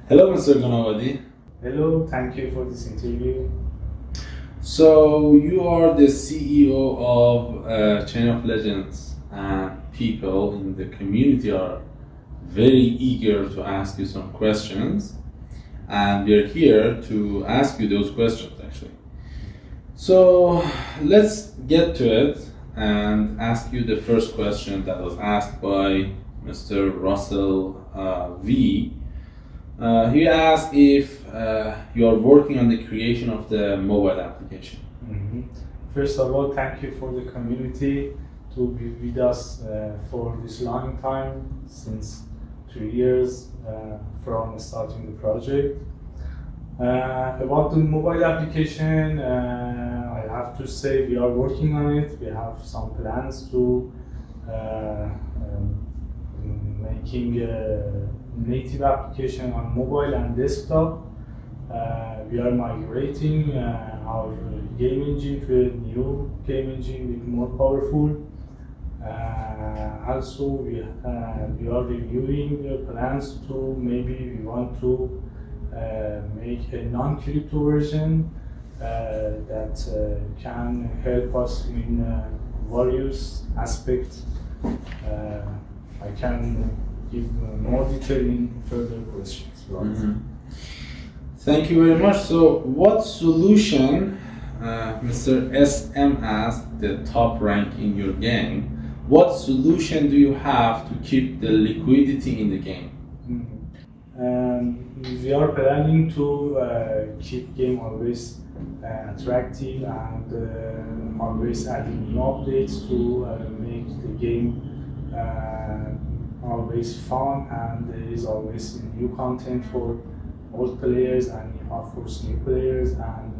Hello, Mr. Gonawadi. Hello, thank you for this interview. So, you are the CEO of Chain of Legends, and people in the community are very eager to ask you some questions, and we are here to ask you those questions actually. So, let's get to it and ask you the first question that was asked by Mr. Russell V. He asked if you are working on the creation of the mobile application. First of all, thank you for the community to be with us for this long time, since 3 years from starting the project. About the mobile application, I have to say we are working on it. We have some plans to making a native application on mobile and desktop. We are migrating our game engine to a new game engine with more powerful. Also, we are reviewing the plans to maybe we want to make a non-crypto version that can help us in various aspects. I can give more detail in further questions. Thank you very much. So, what solution, Mr. SM asked, the top rank in your game, what solution do you have to keep the liquidity in the game? We are planning to keep game always attractive and always adding new updates to make the game always fun, and there is always new content for old players and of course new players, and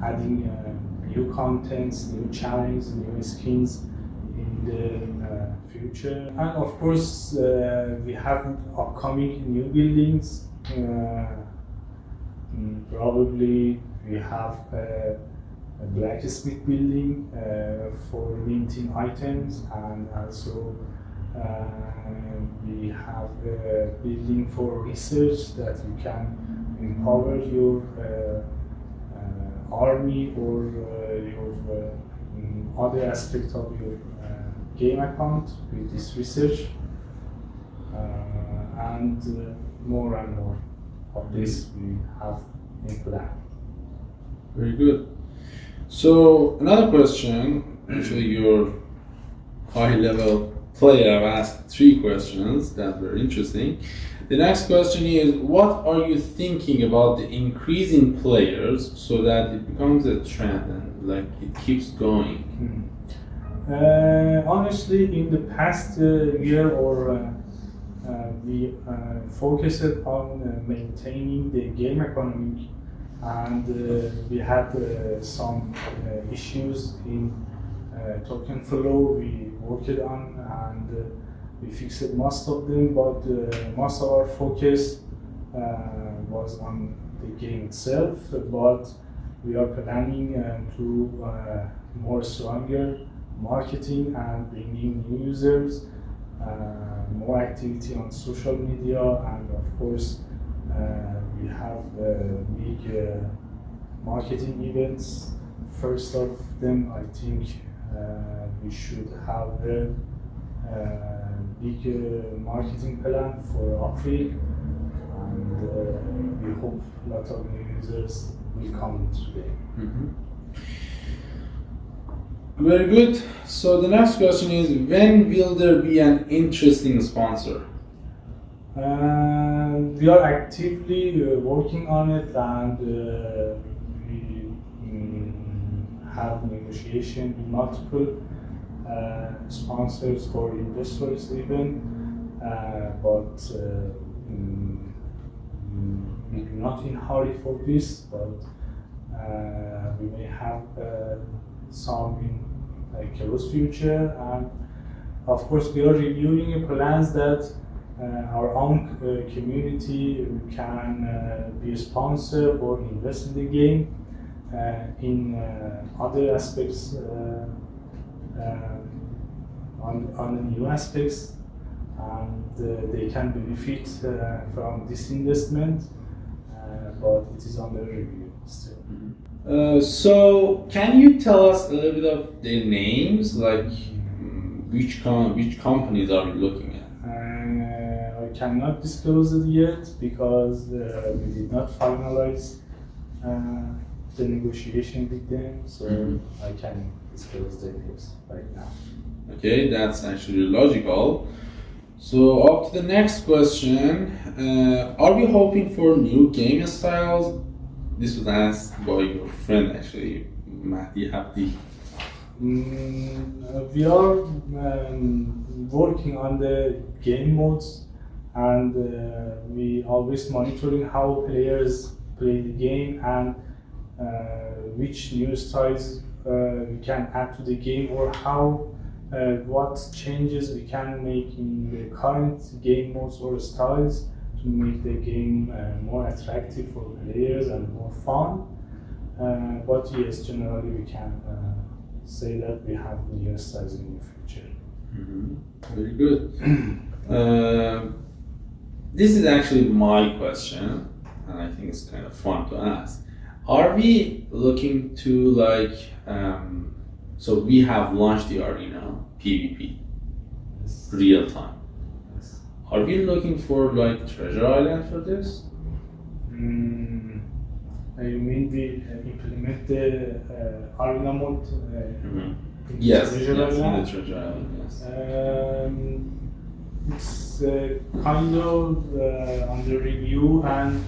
adding new contents, new challenges, new skins in the future. And of course we have upcoming new buildings. Probably we have a blacksmith building for minting items, and also we have a building for research that you can empower your army or your other aspect of your game account with this research, and more of this we have in plan. Very good. So, another question, actually, your high level player have asked 3 questions that were interesting. The next question is, what are you thinking about the increase in players so that it becomes a trend and like it keeps going? Honestly, in the past year we focused on maintaining the game economy, and we had some issues in token flow we worked on, and we fixed most of them, but most of our focus was on the game itself. But we are planning to more stronger marketing and bringing new users, more activity on social media, and of course we have big marketing events. First of them, I think we should have a big marketing plan for April, and we hope a lot of new users will come today. Very good. So the next question is, when will there be an interesting sponsor? We are actively working on it, and we have negotiation with multiple sponsors for investors even, but we're not in hurry for this, but we may have some in close future. And of course we are reviewing plans that our own community can be a sponsor or invest in the game in other aspects, on the new aspects, and they can benefit from this investment, but it is under review still. So, can you tell us a little bit of their names, like which companies are you looking at? I cannot disclose it yet because we did not finalize the negotiation with them, so I can disclose the names right now. Okay, that's actually logical. So, up to the next question, are we hoping for new game styles? This was asked by your friend actually, Mahdi Abdi. We are working on the game modes, and we always monitoring how players play the game and which new styles we can add to the game, or how what changes we can make in the current game modes or styles to make the game more attractive for players and more fun. But yes, generally we can say that we have new styles in the future. Very good. This is actually my question, and I think it's kind of fun to ask. Are we looking to so we have launched the arena PvP, real time. Are we looking for Treasure Island for this? You mean we implement the arena mode? Yes, Treasure in the Island? Treasure Island, yes. It's kind of under review, and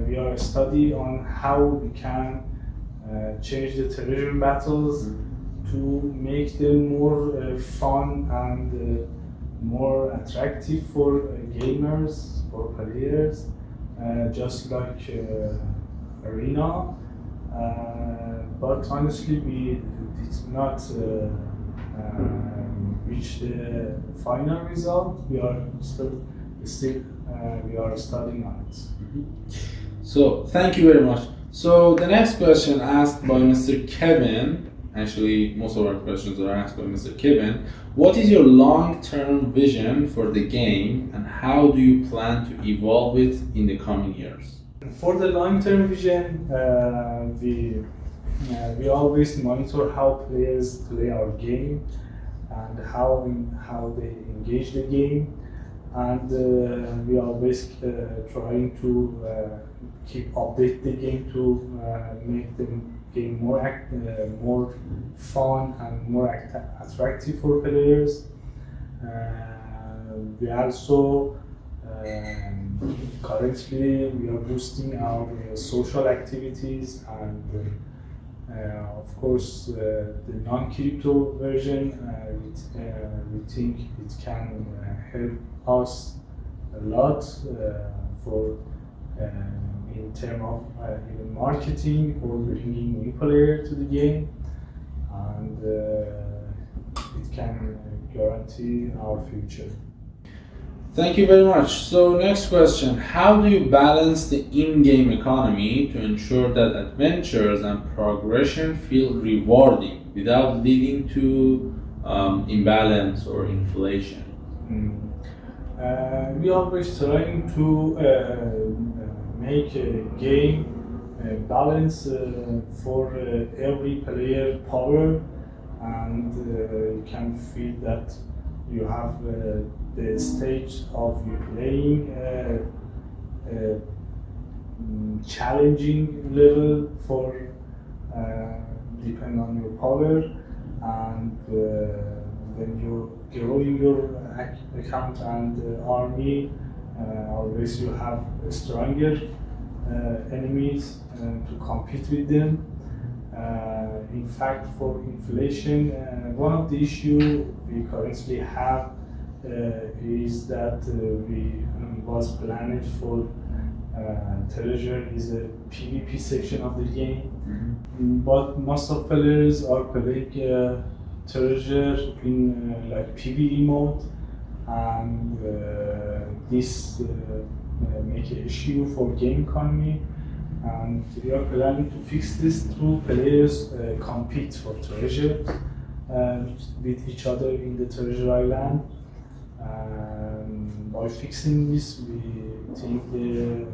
we are studying on how we can change the treasure battles to make them more fun and more attractive for gamers, for players, just like Arena. But honestly, we did not reach the final result. We are still we are studying on it. So thank you very much. So the next question asked by Mr. Kevin, actually most of our questions are asked by Mr. Kevin. What is your long-term vision for the game, and how do you plan to evolve it in the coming years? For the long-term vision, we always monitor how players play our game and how they engage the game, and we always trying to keep update the game to make the game more fun and more attractive for players. We also currently we are boosting our social activities, and of course the non-crypto version we think it can help us a lot for in terms of even marketing or bringing new players to the game, and it can guarantee our future. Thank you very much. So next question, how do you balance the in-game economy to ensure that adventures and progression feel rewarding without leading to imbalance or inflation? We always trying to make a game balance for every player power, and you can feel that you have the stage of you playing challenging level for depend on your power, and when you grow in your account and army, always you have stronger enemies to compete with them. In fact, for inflation, one of the issues we currently have is that we was planned for treasure is a PvP section of the game, but most of players are playing treasure in like PvE mode, and this make an issue for game economy, and we are planning to fix this through players compete for treasure with each other in the treasure island. by fixing this, we think the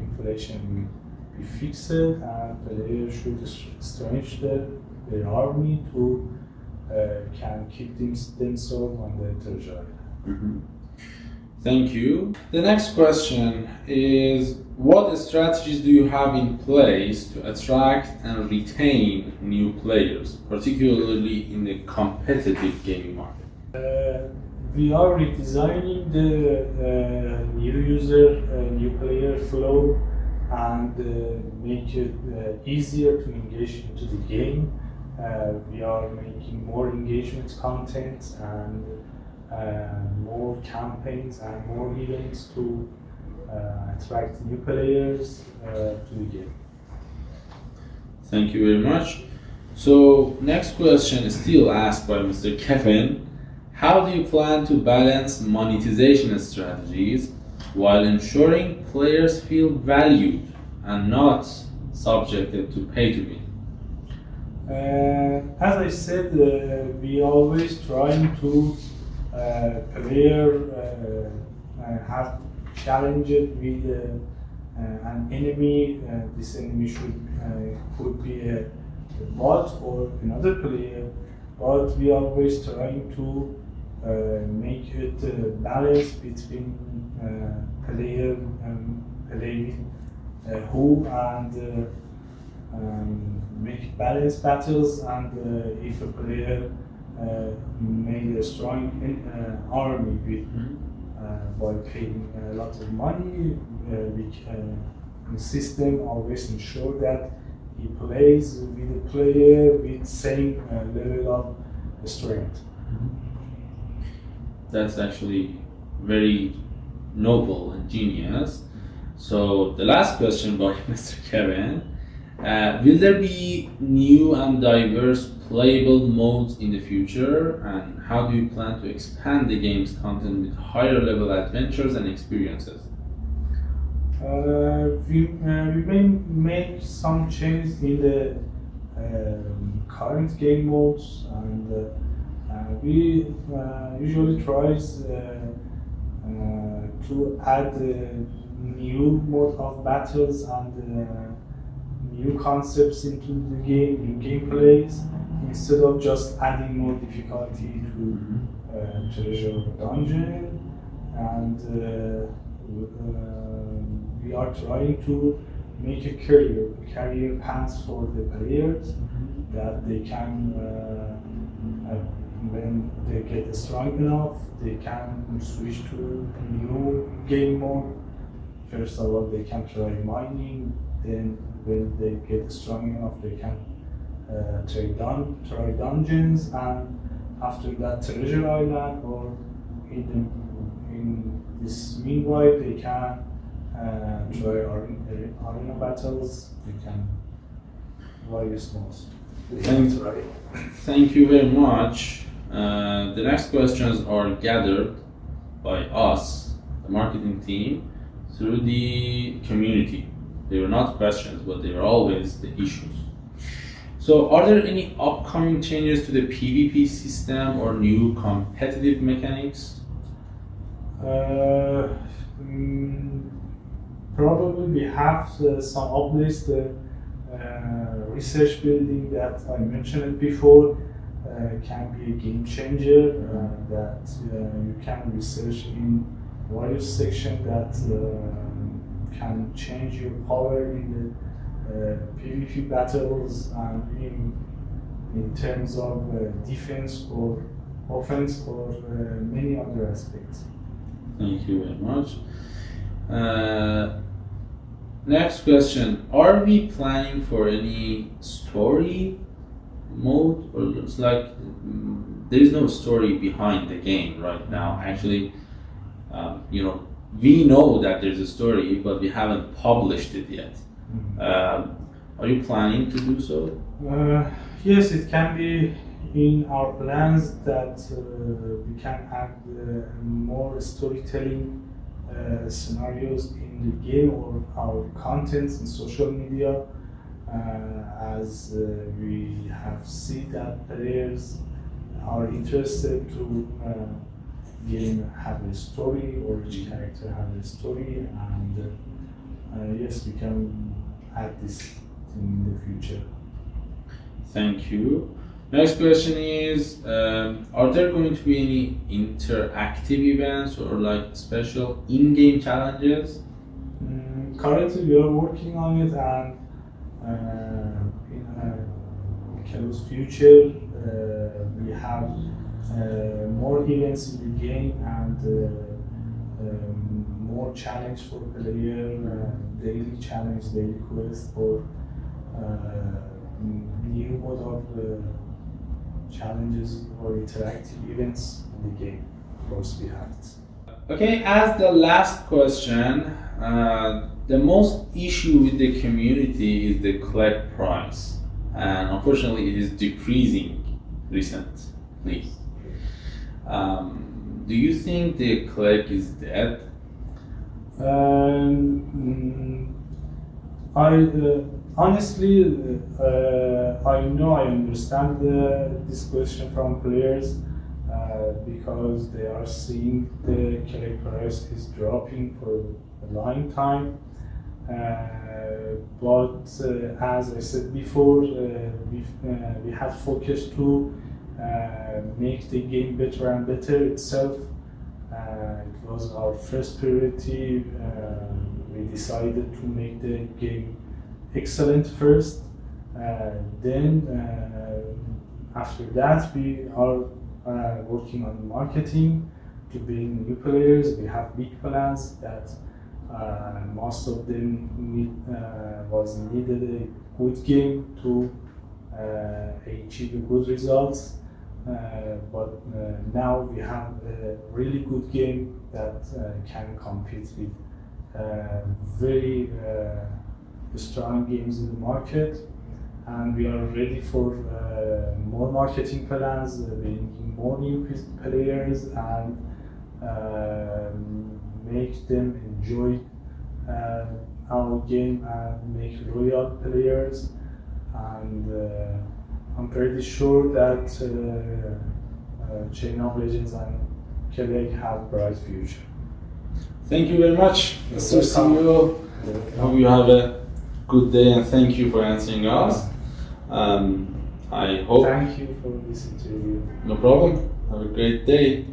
inflation will be fixed, and players should strengthen their army to can keep themselves on the treasure. Mhm. Thank you. The next question is, what strategies do you have in place to attract and retain new players, particularly in the competitive gaming market? We are redesigning the new user, new player flow, and make it easier to engage into the game. We are making more engagement content and more campaigns and more events to attract new players to the game. Thank you very much. So, next question is still asked by Mr. Kevin. How do you plan to balance monetization strategies while ensuring players feel valued and not subjected to pay to win? As I said, we always trying to player have challenged with an enemy. This enemy could be a bot or another player, but we always trying to make it balance between player playing who and make balanced battles, and if a player made a strong army with, by paying a lot of money, the system always ensure that he plays with a player with same level of strength. That's actually very noble and genius. So the last question by Mr. Kevin, will there be new and diverse playable modes in the future, and how do you plan to expand the game's content with higher level adventures and experiences? We may make some changes in the current game modes, and we usually tries to add new mode of battles and new concepts into the game, new gameplays, instead of just adding more difficulty to treasure dungeon. And we are trying to make a career path for the players that they can, when they get strong enough, they can switch to new game mode. First of all, they can try mining. Then, when they get strong enough, they can try dungeons, and after that, treasure island. Or in this meanwhile, they can try arena battles. They can various modes. Thank you very much. The next questions are gathered by us, the marketing team, through the community. They were not questions, but they were always the issues. So, are there any upcoming changes to the PvP system or new competitive mechanics? Probably we have some updates. The research building that I mentioned before can be a game changer. That you can research in various sections that can change your power in the PvP battles, and in terms of defense or offense, or many other aspects. Thank you very much. Next question, are we planning for any story mode, or it's like there is no story behind the game right now? Actually, we know that there's a story, but we haven't published it yet. Are you planning to do so? Yes, it can be in our plans that we can add more storytelling scenarios in the game or our contents in social media, as we have seen that players are interested to game have a story, or each character have a story, and yes, we can add this in the future. Thank you. Next question is, are there going to be any interactive events or like special in-game challenges? Currently, we are working on it, and in a close future, we have more events in the game and more challenge for player, daily challenge, daily quest for new mode of challenges or interactive events in the game. Of course, we have it. Okay, as the last question, the most issue with the community is the CLEG price, and unfortunately, it is decreasing recently. Do you think the CLEG is dead? Honestly, I know I understand this question from players because they are seeing the CLEG price is dropping for a long time. But as I said before, we have focused to make the game better and better itself. It was our first priority. We decided to make the game excellent first. Then after that, we are working on marketing to bring new players. We have big plans that most of them needed a good game to achieve good results. But now we have a really good game that can compete with very strong games in the market, and we are ready for more marketing plans, bringing more new players, and make them enjoy our game and make loyal players. And I'm pretty sure that Chain of Legends and CLEG have bright future. Thank you very much, Mr. CEO. Hope you have a good day, and thank you for answering us. I hope. Thank you for this interview. No problem. Have a great day.